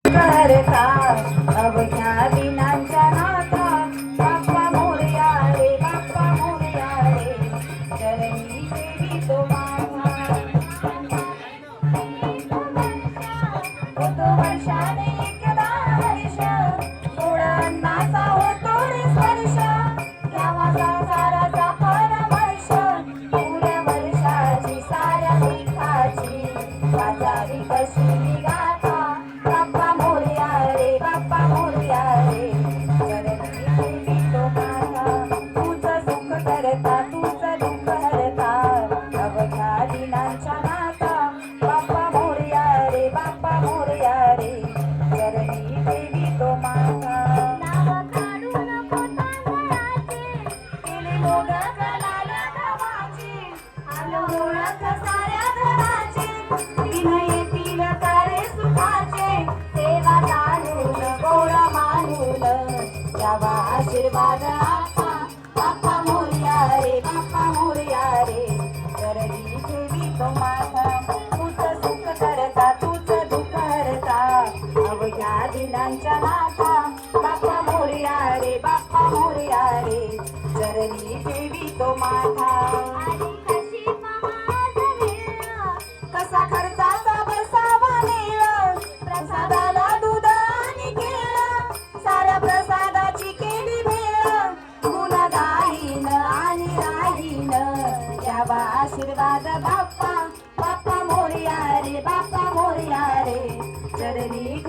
करता अवघ्या विनांच्या नाथा बाप्पा मोरया रे बाप्पा मोरया रे चरणी देवी तो माझा होतो वर्षाने एकदा हर्ष सोळांनाचा होतो रे स्पर्श यावा संसाराचा परमर्श पुऱ्या वर्षाची साऱ्या दुःखाची वाचावी कशी गाथा बाप्पा मोरया रे बाप्पा मोरया रे चरणी देवी तो माझा तुझं सुख करता तुझं दुःख हरता अवघ्या दिनांच्या नाथा बाप्पा मोरया रे बाप्पा मोरया रे चरणी देवी तो माझा केली ओळख लाल्या गावाची आलो ओळख साऱ्या घराची दिन येतील तारे सुखाचे सेवा जाणून गोड मानून यावा आशीर्वाद आता बाप्पा मोरया रे बाप्पा मोरया रे चरणी देवी तो माझा तुझं सुख करता तुझं दुःख हरता अवघ्या दिनांच्या नाथा बाप्पा मोरया रे बाप्पा मोरया रे चरणी देवी तो माझा कसा खर्चाचा बसावा मेळ प्रसादाला दूध आणि केळ साऱ्या प्रसादाची केली भेळ गुण गाईन आणि राहीन यावा आशीर्वाद बाप्पा बाप्पा मोरया रे बाप्पा मोरया रे चरणी